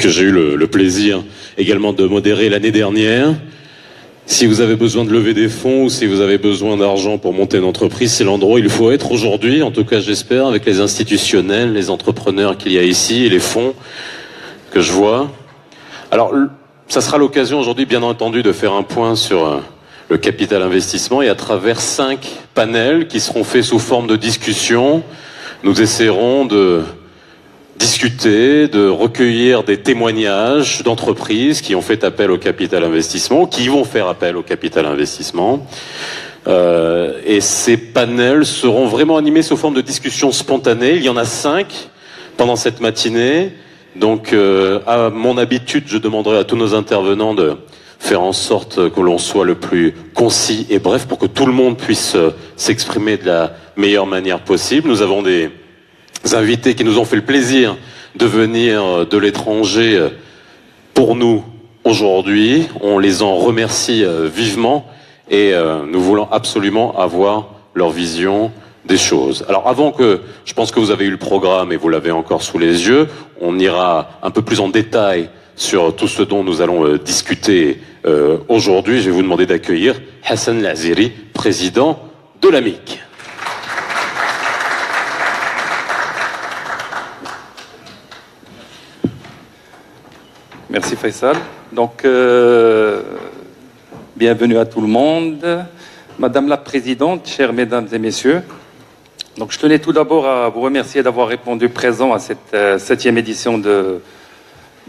que j'ai eu le plaisir également de modérer l'année dernière. Si vous avez besoin de lever des fonds ou si vous avez besoin d'argent pour monter une entreprise, c'est l'endroit où il faut être aujourd'hui, en tout cas j'espère, avec les institutionnels, les entrepreneurs qu'il y a ici et les fonds que je vois. Alors, ça sera l'occasion aujourd'hui, bien entendu, de faire un point sur le capital investissement et à travers 5 panels qui seront faits sous forme de discussion, nous essaierons de discuter, de recueillir des témoignages d'entreprises qui ont fait appel au capital investissement, qui vont faire appel au capital investissement. Et ces panels seront vraiment animés sous forme de discussion spontanée. Il y en a 5 pendant cette matinée. Donc, à mon habitude, je demanderai à tous nos intervenants de faire en sorte que l'on soit le plus concis et bref pour que tout le monde puisse s'exprimer de la meilleure manière possible. Nous avons des invités qui nous ont fait le plaisir de venir de l'étranger pour nous aujourd'hui. On les en remercie vivement et nous voulons absolument avoir leur vision des choses. Alors avant que, je pense que vous avez eu le programme et vous l'avez encore sous les yeux, on ira un peu plus en détail sur tout ce dont nous allons discuter aujourd'hui. Je vais vous demander d'accueillir Hassan Laziri, président de l'AMIC. Merci Faisal. Donc, bienvenue à tout le monde. Madame la Présidente, chères Mesdames et Messieurs, donc je tenais tout d'abord à vous remercier d'avoir répondu présent à cette 7e édition de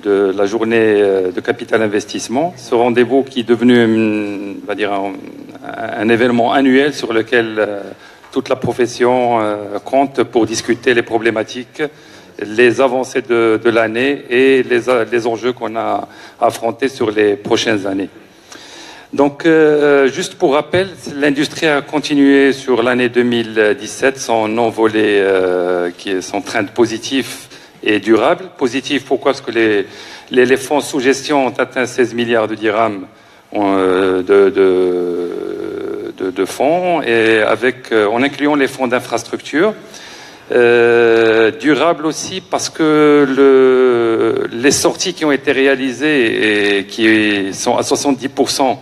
la journée de capital investissement. Ce rendez-vous qui est devenu, on va dire, un événement annuel sur lequel toute la profession compte pour discuter les problématiques, les avancées de l'année et les enjeux qu'on a affrontés sur les prochaines années. Donc, juste pour rappel, l'industrie a continué sur l'année 2017 son envolée, son trend positif et durable. Positif, pourquoi? Parce que les fonds sous gestion ont atteint 16 milliards de dirhams de fonds, et en incluant les fonds d'infrastructure. Durable aussi parce que les sorties qui ont été réalisées et qui sont à 70%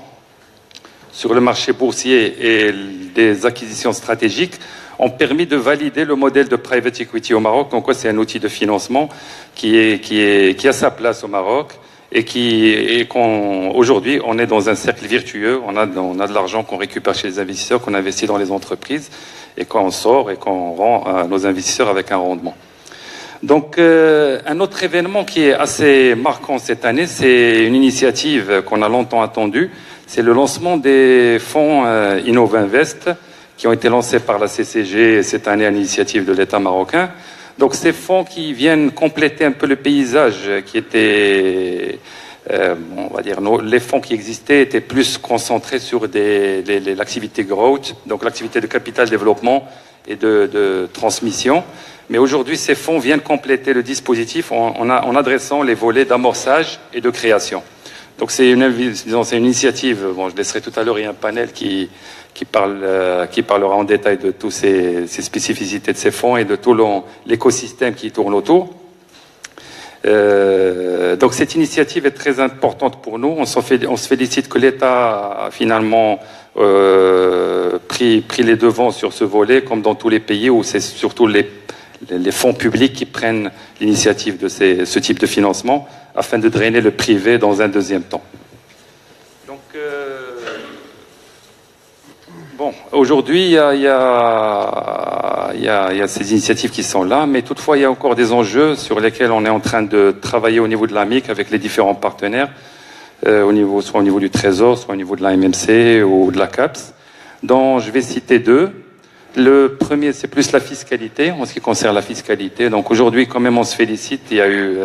sur le marché boursier et des acquisitions stratégiques ont permis de valider le modèle de private equity au Maroc. Donc, c'est un outil de financement qui a sa place au Maroc et aujourd'hui, on est dans un cercle virtueux. On a de l'argent qu'on récupère chez les investisseurs, qu'on investit dans les entreprises et qu'on sort et qu'on rend à nos investisseurs avec un rendement. Donc, un autre événement qui est assez marquant cette année, c'est une initiative qu'on a longtemps attendue. C'est le lancement des fonds Innovinvest qui ont été lancés par la CCG cette année à l'initiative de l'État marocain. Donc, ces fonds qui viennent compléter un peu le paysage qui était, on va dire, les fonds qui existaient étaient plus concentrés sur l'activité growth, donc l'activité de capital développement et de transmission. Mais aujourd'hui, ces fonds viennent compléter le dispositif en adressant les volets d'amorçage et de création. Donc c'est une initiative, bon, je laisserai tout à l'heure, il y a un panel qui parlera en détail de toutes ces spécificités de ces fonds et de tout l'écosystème qui tourne autour. Donc cette initiative est très importante pour nous. On se félicite que l'État a finalement pris les devants sur ce volet, comme dans tous les pays où c'est surtout les fonds publics qui prennent l'initiative de ce type de financement afin de drainer le privé dans un deuxième temps. Donc, bon, aujourd'hui, il y a ces initiatives qui sont là, mais toutefois, il y a encore des enjeux sur lesquels on est en train de travailler au niveau de l'AMIC avec les différents partenaires, soit au niveau du Trésor, soit au niveau de l'AMMC ou de la CAPS, dont je vais citer 2. Le premier, c'est plus la fiscalité, en ce qui concerne la fiscalité. Donc aujourd'hui, quand même, on se félicite. Il y a eu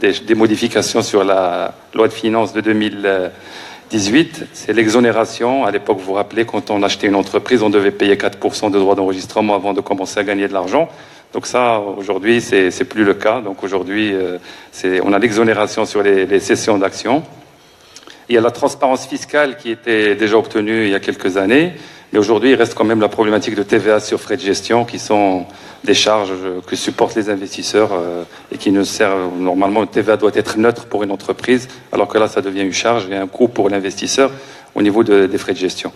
des modifications sur la loi de finances de 2018. C'est l'exonération. À l'époque, vous vous rappelez, quand on achetait une entreprise, on devait payer 4% de droits d'enregistrement avant de commencer à gagner de l'argent. Donc ça, aujourd'hui, c'est plus le cas. Donc aujourd'hui, on a l'exonération sur les cessions d'actions. Il y a la transparence fiscale qui était déjà obtenue il y a quelques années, mais aujourd'hui, il reste quand même la problématique de TVA sur frais de gestion, qui sont des charges que supportent les investisseurs et qui ne servent normalement. Le TVA doit être neutre pour une entreprise, alors que là, ça devient une charge et un coût pour l'investisseur au niveau des frais de gestion.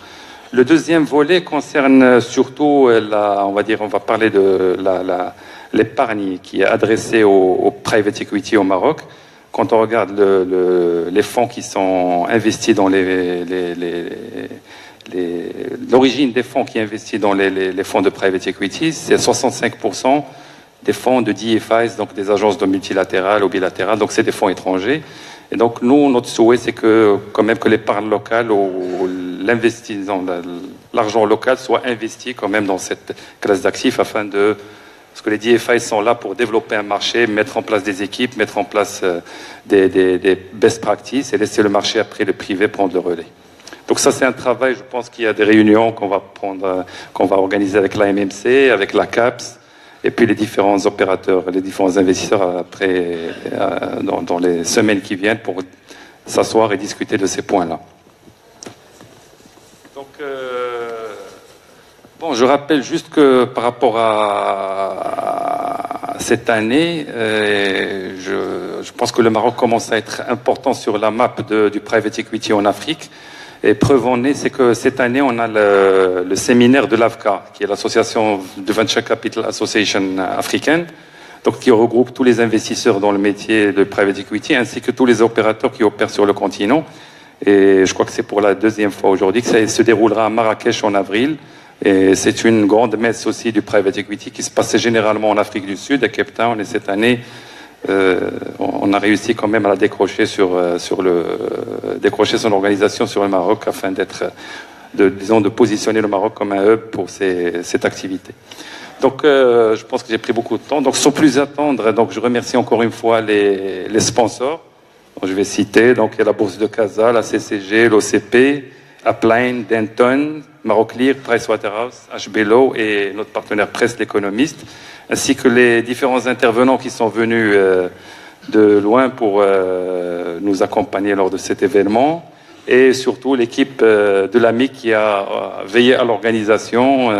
Le deuxième volet concerne surtout on va parler de l'épargne qui est adressée au private equity au Maroc. Quand on regarde les fonds qui sont investis dans l'origine des fonds qui investissent dans les fonds de private equity, c'est 65% des fonds de DFIs, donc des agences de multilatérales ou bilatérales, donc c'est des fonds étrangers. Et donc nous, notre souhait, c'est que quand même que l'épargne locale ou l'argent local soit investi quand même dans cette classe d'actifs parce que les DFI sont là pour développer un marché, mettre en place des équipes, mettre en place des best practices et laisser le marché après le privé prendre le relais. Donc ça, c'est un travail, je pense qu'il y a des réunions qu'on va organiser avec l'AMMC, avec la CAPS, et puis les différents opérateurs, les différents investisseurs après, dans les semaines qui viennent pour s'asseoir et discuter de ces points-là. Donc, je rappelle juste que par rapport à cette année, je pense que le Maroc commence à être important sur la map du private equity en Afrique. Et preuve en est, c'est que cette année, on a le séminaire de l'AVCA, qui est l'association de Venture Capital Association africaine, donc qui regroupe tous les investisseurs dans le métier de private equity, ainsi que tous les opérateurs qui opèrent sur le continent. Et je crois que c'est pour la deuxième fois aujourd'hui que ça se déroulera à Marrakech en avril. Et c'est une grande messe aussi du private equity qui se passait généralement en Afrique du Sud, à Cape Town, et cette année, on a réussi quand même à la décrocher décrocher son organisation sur le Maroc afin de positionner le Maroc comme un hub pour cette activité. Donc, je pense que j'ai pris beaucoup de temps. Donc, sans plus attendre, donc je remercie encore une fois les sponsors. Donc, je vais citer, donc il y a la Bourse de Casa, la CCG, l'OCP, Upline, Denton, Maroclear, Pricewaterhouse, HBLO et notre partenaire Presse l'Économiste, ainsi que les différents intervenants qui sont venus de loin pour nous accompagner lors de cet événement, et surtout l'équipe de l'AMIC qui a veillé à l'organisation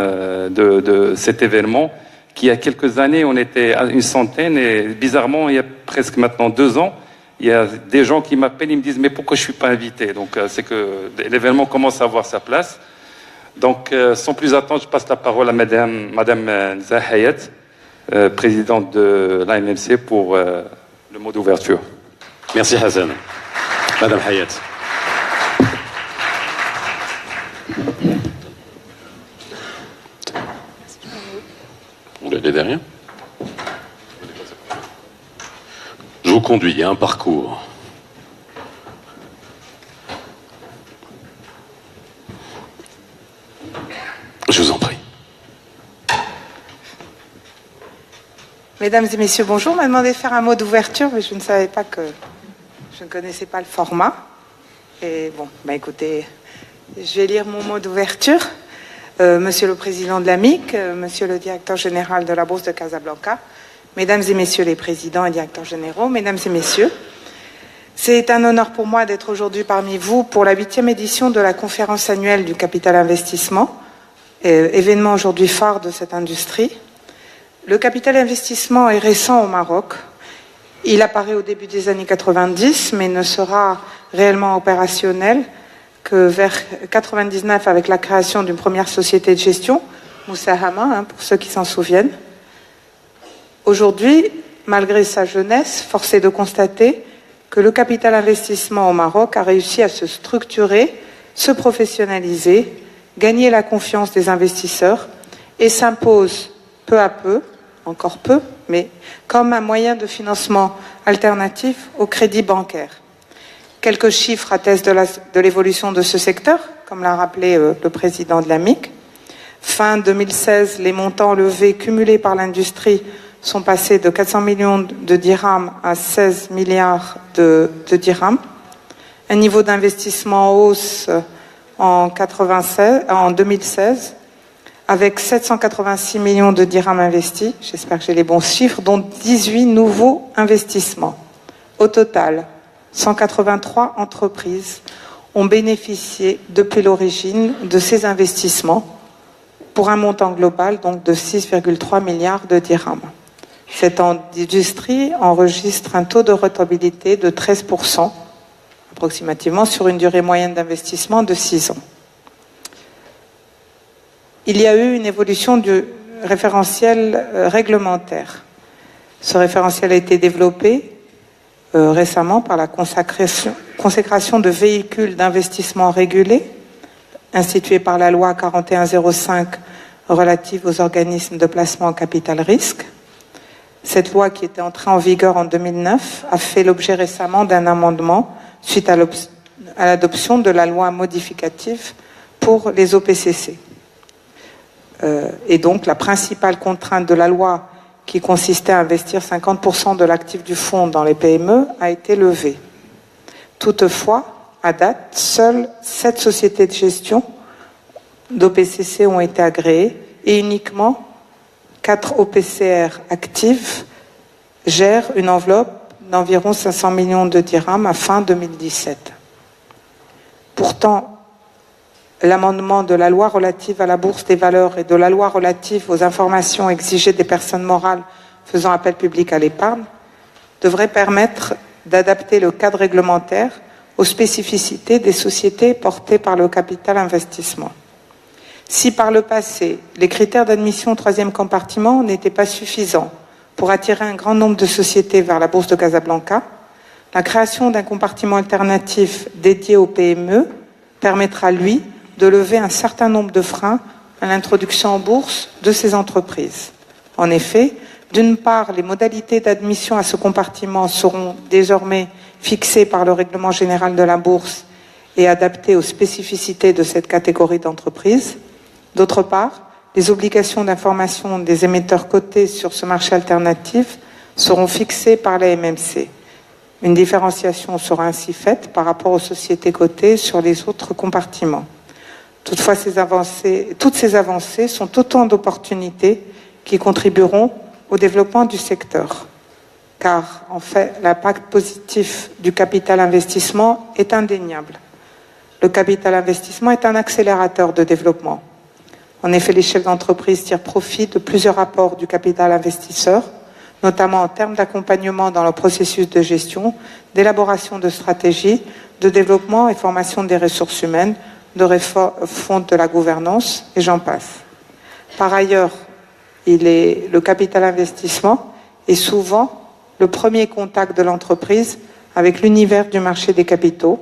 de cet événement, qui il y a quelques années, on était à une centaine, et bizarrement, il y a presque maintenant 2 ans, il y a des gens qui m'appellent, ils me disent « mais pourquoi je ne suis pas invité ?» Donc c'est que l'événement commence à avoir sa place. Donc sans plus attendre, je passe la parole à Madame Zahayat, présidente de l'AMMC, pour le mot d'ouverture. Merci Hassan. Madame Hayat. Vous l'avez derrière. Je vous conduis, il y a un parcours. Je vous en prie. Mesdames et messieurs, bonjour. On m'a demandé de faire un mot d'ouverture, mais je ne savais pas que... Je ne connaissais pas le format. Et bon, écoutez, je vais lire mon mot d'ouverture. Monsieur le Président de l'AMIC, Monsieur le Directeur Général de la Bourse de Casablanca, Mesdames et Messieurs les Présidents et Directeurs Généraux, Mesdames et Messieurs, c'est un honneur pour moi d'être aujourd'hui parmi vous pour la 8e édition de la conférence annuelle du capital investissement, événement aujourd'hui phare de cette industrie. Le capital investissement est récent au Maroc. Il apparaît au début des années 90, mais ne sera réellement opérationnel que vers 99 avec la création d'une première société de gestion, Moussahama, pour ceux qui s'en souviennent. Aujourd'hui, malgré sa jeunesse, force est de constater que le capital investissement au Maroc a réussi à se structurer, se professionnaliser, gagner la confiance des investisseurs et s'impose peu à peu, encore peu, mais comme un moyen de financement alternatif au crédit bancaire. Quelques chiffres attestent de l'évolution de ce secteur, comme l'a rappelé le président de l'AMIC. Fin 2016, les montants levés cumulés par l'industrie sont passés de 400 millions de dirhams à 16 milliards de dirhams. Un niveau d'investissement en hausse en 2016, avec 786 millions de dirhams investis, j'espère que j'ai les bons chiffres, dont 18 nouveaux investissements. Au total, 183 entreprises ont bénéficié depuis l'origine de ces investissements pour un montant global donc de 6,3 milliards de dirhams. Cette industrie enregistre un taux de rentabilité de 13% approximativement sur une durée moyenne d'investissement de 6 ans. Il y a eu une évolution du référentiel réglementaire. Ce référentiel a été développé récemment par la consécration de véhicules d'investissement régulés instituée par la loi 4105 relative aux organismes de placement en capital risque. Cette loi, qui était entrée en vigueur en 2009, a fait l'objet récemment d'un amendement suite à l'adoption de la loi modificative pour les OPCC. Et donc, la principale contrainte de la loi, qui consistait à investir 50% de l'actif du fonds dans les PME, a été levée. Toutefois, à date, seules 7 sociétés de gestion d'OPCC ont été agréées et uniquement 4 OPCR actives gèrent une enveloppe d'environ 500 millions de dirhams à fin 2017. Pourtant, l'amendement de la loi relative à la bourse des valeurs et de la loi relative aux informations exigées des personnes morales faisant appel public à l'épargne devrait permettre d'adapter le cadre réglementaire aux spécificités des sociétés portées par le capital investissement. Si par le passé, les critères d'admission au 3e compartiment n'étaient pas suffisants pour attirer un grand nombre de sociétés vers la bourse de Casablanca, la création d'un compartiment alternatif dédié aux PME permettra, lui, de lever un certain nombre de freins à l'introduction en bourse de ces entreprises. En effet, d'une part, les modalités d'admission à ce compartiment seront désormais fixées par le règlement général de la bourse et adaptées aux spécificités de cette catégorie d'entreprises. D'autre part, les obligations d'information des émetteurs cotés sur ce marché alternatif seront fixées par la MMC. Une différenciation sera ainsi faite par rapport aux sociétés cotées sur les autres compartiments. Toutefois, toutes ces avancées sont autant d'opportunités qui contribueront au développement du secteur. Car, en fait, l'impact positif du capital investissement est indéniable. Le capital investissement est un accélérateur de développement. En effet, les chefs d'entreprise tirent profit de plusieurs apports du capital investisseur, notamment en termes d'accompagnement dans le processus de gestion, d'élaboration de stratégies, de développement et formation des ressources humaines, de réforme de la gouvernance, et j'en passe. Par ailleurs, le capital investissement est souvent le premier contact de l'entreprise avec l'univers du marché des capitaux,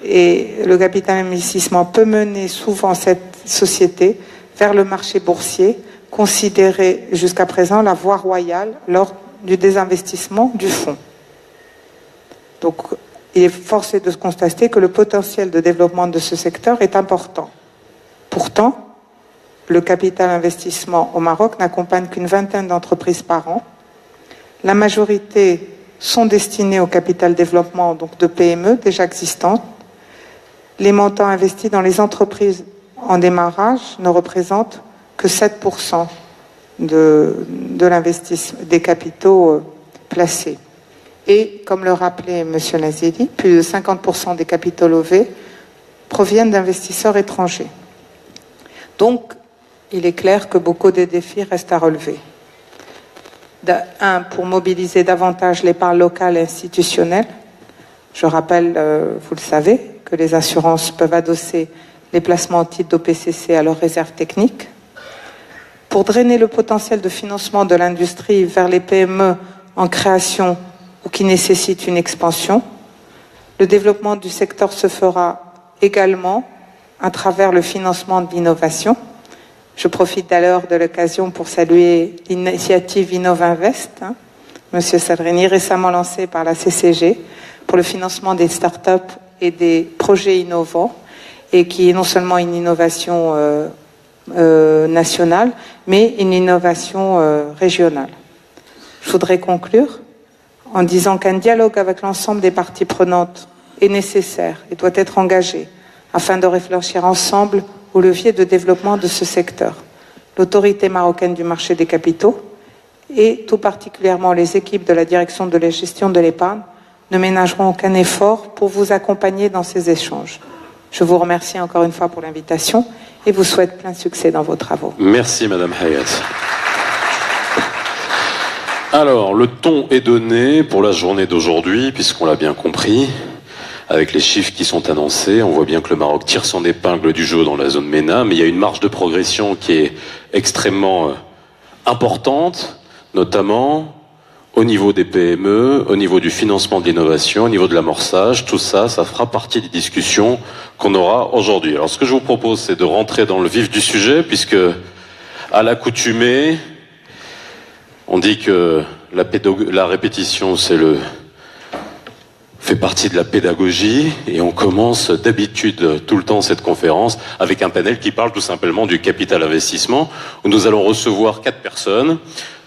et le capital investissement peut mener souvent cette société vers le marché boursier, considéré jusqu'à présent la voie royale lors du désinvestissement du fonds. Donc, il est forcé de se constater que le potentiel de développement de ce secteur est important. Pourtant, le capital investissement au Maroc n'accompagne qu'une vingtaine d'entreprises par an. La majorité sont destinées au capital développement, donc de PME déjà existantes. Les montants investis dans les entreprises en démarrage ne représentent que 7% de l'investissement des capitaux placés. Et, comme le rappelait M. Nazili, plus de 50% des capitaux levés proviennent d'investisseurs étrangers. Donc, il est clair que beaucoup de défis restent à relever. Un, pour mobiliser davantage l'épargne locale et institutionnelle. Je rappelle, vous le savez, que les assurances peuvent adosser les placements en titre d'OPCC à leurs réserves techniques. Pour drainer le potentiel de financement de l'industrie vers les PME en création ou qui nécessitent une expansion, le développement du secteur se fera également à travers le financement de l'innovation. Je profite d'ailleurs de l'occasion pour saluer l'initiative Innovinvest, M. Sadrini, récemment lancée par la CCG, pour le financement des startups et des projets innovants, et qui est non seulement une innovation nationale, mais une innovation régionale. Je voudrais conclure en disant qu'un dialogue avec l'ensemble des parties prenantes est nécessaire et doit être engagé afin de réfléchir ensemble aux leviers de développement de ce secteur. L'autorité marocaine du marché des capitaux et tout particulièrement les équipes de la direction de la gestion de l'épargne ne ménageront aucun effort pour vous accompagner dans ces échanges. Je vous remercie encore une fois pour l'invitation et vous souhaite plein succès dans vos travaux. Merci Madame Hayat. Alors, le ton est donné pour la journée d'aujourd'hui, puisqu'on l'a bien compris. Avec les chiffres qui sont annoncés, on voit bien que le Maroc tire son épingle du jeu dans la zone MENA, mais il y a une marge de progression qui est extrêmement importante, notamment au niveau des PME, au niveau du financement de l'innovation, au niveau de l'amorçage. Tout ça, ça fera partie des discussions qu'on aura aujourd'hui. Alors, ce que je vous propose, c'est de rentrer dans le vif du sujet, puisque, à l'accoutumée, on dit que la répétition, fait partie de la pédagogie, et on commence d'habitude tout le temps cette conférence avec un panel qui parle tout simplement du capital investissement, où nous allons recevoir 4 personnes,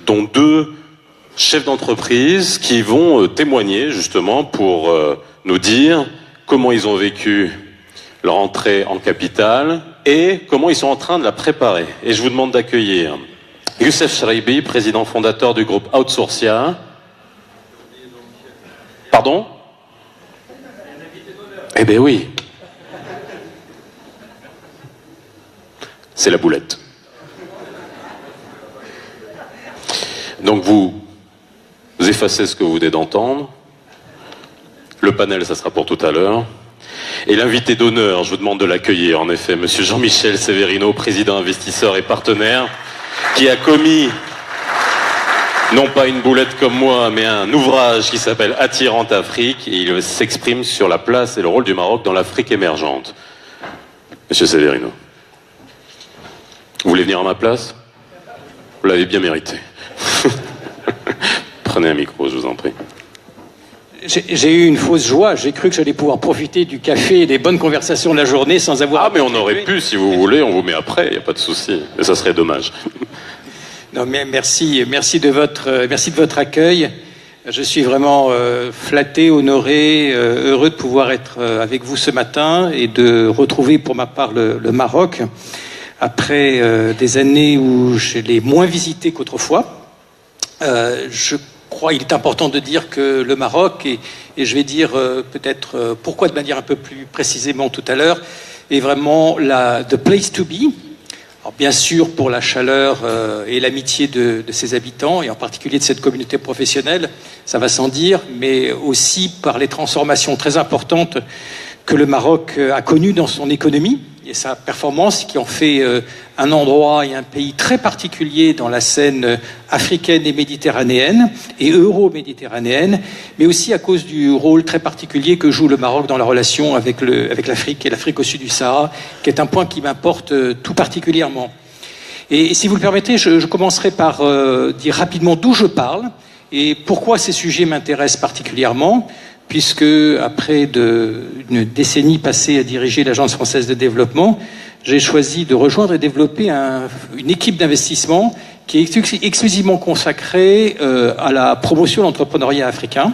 dont 2 chefs d'entreprise qui vont témoigner justement pour nous dire comment ils ont vécu leur entrée en capital et comment ils sont en train de la préparer. Et je vous demande d'accueillir Youssef Shraibi, président fondateur du groupe Outsourcia. Pardon ? Eh bien oui. C'est la boulette. Donc vous effacez ce que vous venez d'entendre. Le panel, ça sera pour tout à l'heure. Et l'invité d'honneur, je vous demande de l'accueillir, en effet, monsieur Jean-Michel Severino, président investisseur et partenaire, qui a commis, non pas une boulette comme moi, mais un ouvrage qui s'appelle Attirante Afrique, et il s'exprime sur la place et le rôle du Maroc dans l'Afrique émergente. Monsieur Severino, vous voulez venir à ma place? Vous l'avez bien mérité. Prenez un micro, je vous en prie. J'ai eu une fausse joie, j'ai cru que j'allais pouvoir profiter du café et des bonnes conversations de la journée sans avoir... Ah, mais on aurait pu, si vous voulez, on vous met après, il n'y a pas de souci. Mais ça serait dommage. Non, mais merci de votre accueil. Je suis vraiment flatté, honoré, heureux de pouvoir être avec vous ce matin et de retrouver pour ma part le Maroc après des années où je l'ai moins visité qu'autrefois. Je crois qu'il est important de dire que le Maroc, et je vais dire peut-être pourquoi de manière un peu plus précisément tout à l'heure, est vraiment the place to be. Alors bien sûr pour la chaleur et l'amitié de ses habitants, et en particulier de cette communauté professionnelle, ça va sans dire, mais aussi par les transformations très importantes que le Maroc a connues dans son économie et sa performance, qui en fait un endroit et un pays très particulier dans la scène africaine et méditerranéenne et euro-méditerranéenne, mais aussi à cause du rôle très particulier que joue le Maroc dans la relation avec l'Afrique et l'Afrique au sud du Sahara, qui est un point qui m'importe tout particulièrement. Et si vous le permettez, je commencerai par dire rapidement d'où je parle et pourquoi ces sujets m'intéressent particulièrement, puisque après une décennie passée à diriger l'Agence française de développement, j'ai choisi de rejoindre et développer une équipe d'investissement qui est exclusivement consacrée à la promotion de l'entrepreneuriat africain.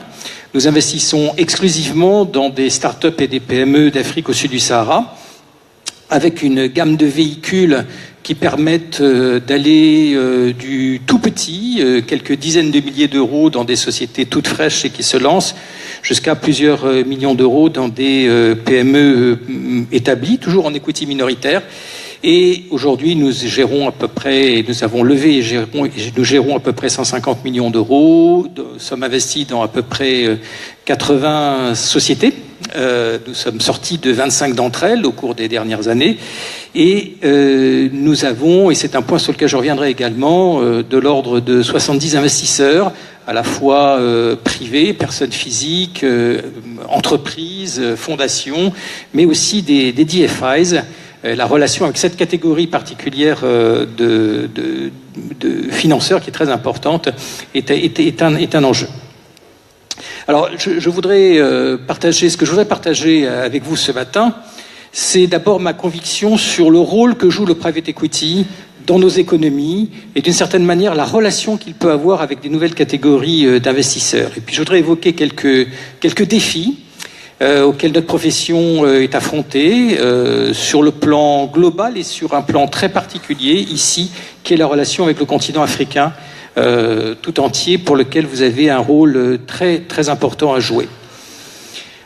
Nous investissons exclusivement dans des startups et des PME d'Afrique au sud du Sahara, avec une gamme de véhicules qui permettent d'aller du tout petit, quelques dizaines de milliers d'euros dans des sociétés toutes fraîches et qui se lancent, jusqu'à plusieurs millions d'euros dans des PME établies, toujours en equity minoritaire. Et aujourd'hui, nous gérons à peu près, nous avons levé et nous gérons à peu près 150 millions d'euros. Nous sommes investis dans à peu près 80 sociétés. Nous sommes sortis de 25 d'entre elles au cours des dernières années. Et nous avons, et c'est un point sur lequel je reviendrai également, de l'ordre de 70 investisseurs, à la fois privés, personnes physiques, entreprises, fondations, mais aussi des DFIs. La relation avec cette catégorie particulière de financeurs, qui est très importante, est un enjeu. Alors, je voudrais partager, ce que je voudrais partager avec vous ce matin, c'est d'abord ma conviction sur le rôle que joue le private equity dans nos économies et d'une certaine manière la relation qu'il peut avoir avec des nouvelles catégories d'investisseurs. Et puis je voudrais évoquer quelques défis auxquels notre profession est affrontée sur le plan global et sur un plan très particulier ici, qui est la relation avec le continent africain tout entier, pour lequel vous avez un rôle très, très important à jouer.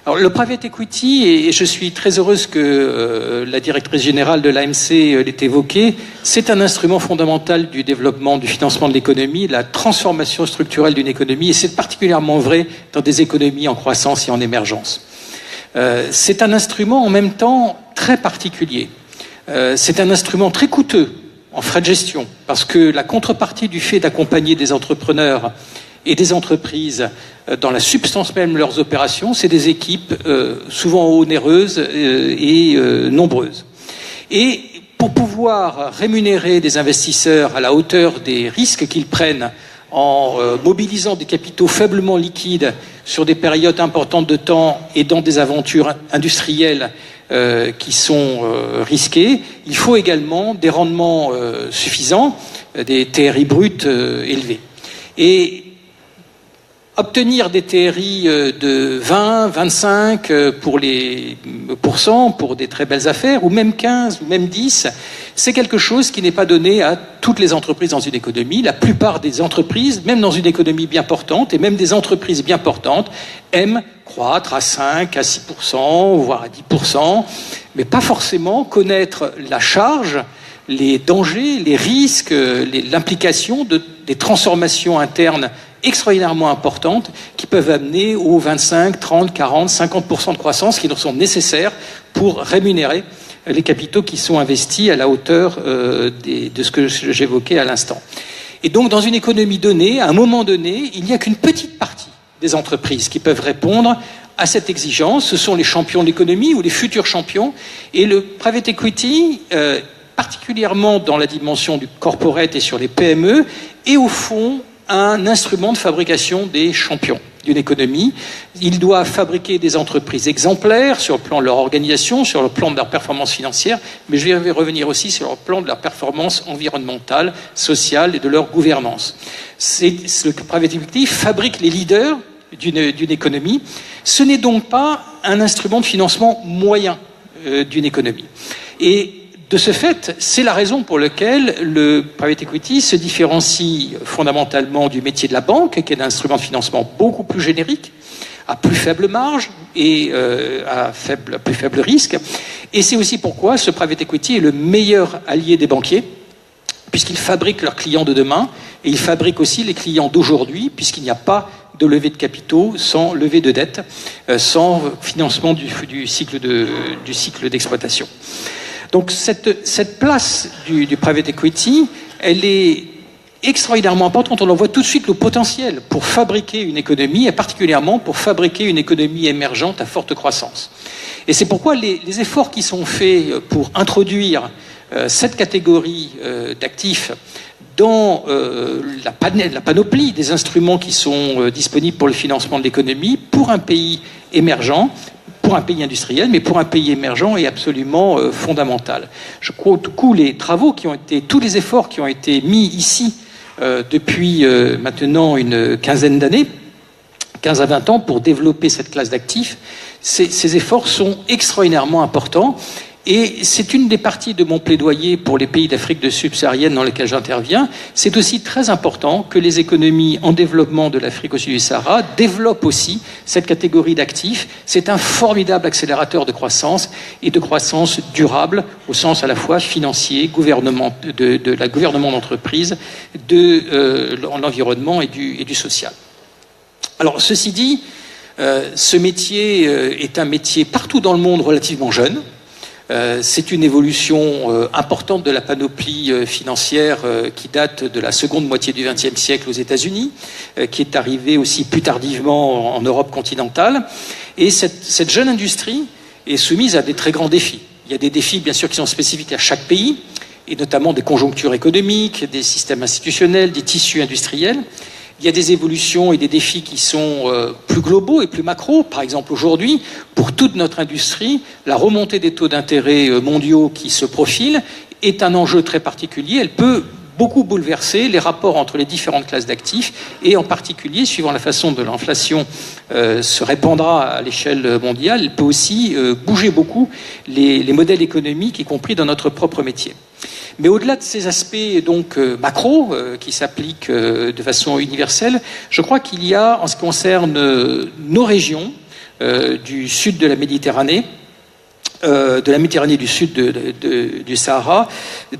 Alors, le private equity, et je suis très heureuse que la directrice générale de l'AMC l'ait évoqué, c'est un instrument fondamental du développement, du financement de l'économie, de la transformation structurelle d'une économie, et c'est particulièrement vrai dans des économies en croissance et en émergence. C'est un instrument en même temps très particulier. C'est un instrument très coûteux en frais de gestion, parce que la contrepartie du fait d'accompagner des entrepreneurs et des entreprises dans la substance même de leurs opérations, c'est des équipes souvent onéreuses et nombreuses. Et pour pouvoir rémunérer des investisseurs à la hauteur des risques qu'ils prennent en mobilisant des capitaux faiblement liquides sur des périodes importantes de temps et dans des aventures industrielles qui sont risquées, il faut également des rendements suffisants, des TRI bruts élevés. Et obtenir des TRI de 20, 25 pour des très belles affaires, ou même 15, ou même 10, c'est quelque chose qui n'est pas donné à toutes les entreprises dans une économie. La plupart des entreprises, même dans une économie bien portante, et même des entreprises bien portantes, aiment croître à 5, à 6%, voire à 10%, mais pas forcément connaître la charge, les dangers, les risques, l'implication des transformations internes extraordinairement importantes qui peuvent amener aux 25, 30, 40, 50% de croissance qui sont nécessaires pour rémunérer les capitaux qui sont investis à la hauteur de ce que j'évoquais à l'instant. Et donc, dans une économie donnée, à un moment donné, il n'y a qu'une petite partie des entreprises qui peuvent répondre à cette exigence. Ce sont les champions de l'économie ou les futurs champions. Et le private equity, particulièrement dans la dimension du corporate et sur les PME, est au fond un instrument de fabrication des champions d'une économie. Il doit fabriquer des entreprises exemplaires sur le plan de leur organisation, sur le plan de leur performance financière, mais je vais revenir aussi sur le plan de leur performance environnementale, sociale et de leur gouvernance. Le private equity fabrique les leaders d'une économie. Ce n'est donc pas un instrument de financement moyen d'une économie. Et de ce fait, c'est la raison pour laquelle le private equity se différencie fondamentalement du métier de la banque, qui est un instrument de financement beaucoup plus générique, à plus faible marge et à plus faible risque. Et c'est aussi pourquoi ce private equity est le meilleur allié des banquiers, puisqu'il fabrique leurs clients de demain, et il fabrique aussi les clients d'aujourd'hui, puisqu'il n'y a pas de levée de capitaux sans levée de dette, sans financement du cycle d'exploitation. Donc cette place du private equity, elle est extraordinairement importante. On en voit tout de suite le potentiel pour fabriquer une économie, et particulièrement pour fabriquer une économie émergente à forte croissance. Et c'est pourquoi les efforts qui sont faits pour introduire cette catégorie d'actifs dans la panoplie des instruments qui sont disponibles pour le financement de l'économie, pour un pays émergent, pour un pays industriel, mais pour un pays émergent est absolument fondamental. Je crois tout coup les travaux tous les efforts qui ont été mis ici depuis maintenant une quinzaine d'années, 15 à 20 ans, pour développer cette classe d'actifs, ces efforts sont extraordinairement importants. Et c'est une des parties de mon plaidoyer pour les pays d'Afrique subsaharienne dans lesquels j'interviens. C'est aussi très important que les économies en développement de l'Afrique au sud du Sahara développent aussi cette catégorie d'actifs. C'est un formidable accélérateur de croissance et de croissance durable au sens à la fois financier, gouvernement, de la gouvernement d'entreprise, de l'environnement et du social. Alors, ceci dit, ce métier est un métier partout dans le monde relativement jeune. C'est une évolution importante de la panoplie financière qui date de la seconde moitié du XXe siècle aux États-Unis, qui est arrivée aussi plus tardivement en Europe continentale. Et cette jeune industrie est soumise à des très grands défis. Il y a des défis, bien sûr, qui sont spécifiques à chaque pays, et notamment des conjonctures économiques, des systèmes institutionnels, des tissus industriels. Il y a des évolutions et des défis qui sont plus globaux et plus macro. Par exemple, aujourd'hui, pour toute notre industrie, la remontée des taux d'intérêt mondiaux qui se profilent est un enjeu très particulier. Elle peut beaucoup bouleverser les rapports entre les différentes classes d'actifs et en particulier, suivant la façon dont l'inflation se répandra à l'échelle mondiale, elle peut aussi bouger beaucoup les modèles économiques, y compris dans notre propre métier. Mais au-delà de ces aspects donc macro qui s'appliquent de façon universelle, je crois qu'il y a, en ce qui concerne nos régions, du sud de la Méditerranée, du sud du Sahara,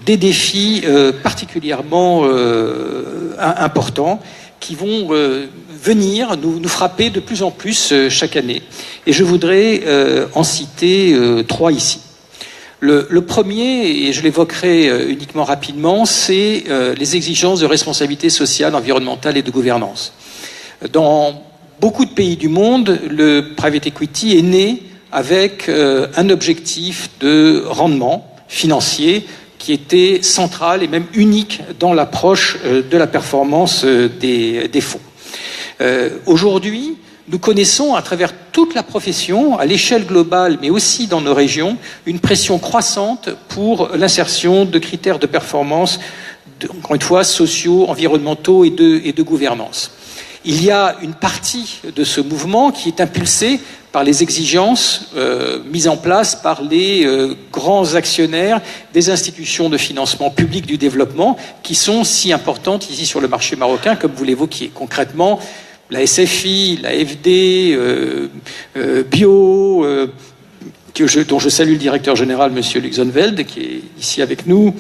des défis particulièrement importants qui vont venir nous frapper de plus en plus chaque année. Et je voudrais en citer 3 ici. Le premier, et je l'évoquerai uniquement rapidement, c'est les exigences de responsabilité sociale, environnementale et de gouvernance. Dans beaucoup de pays du monde, le private equity est né avec un objectif de rendement financier qui était central et même unique dans l'approche de la performance des fonds. Aujourd'hui, nous connaissons à travers toute la profession, à l'échelle globale, mais aussi dans nos régions, une pression croissante pour l'insertion de critères de performance, encore une fois, sociaux, environnementaux et de gouvernance. Il y a une partie de ce mouvement qui est impulsée par les exigences mises en place par les grands actionnaires des institutions de financement public du développement qui sont si importantes ici sur le marché marocain, comme vous l'évoquiez. Concrètement, la SFI, la FD, Bio, dont je salue le directeur général, M. Luxenveld, qui est ici avec nous,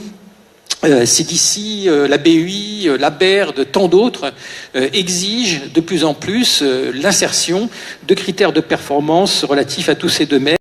CDC, la BUI, la BERD, tant d'autres, exigent de plus en plus l'insertion de critères de performance relatifs à tous ces domaines.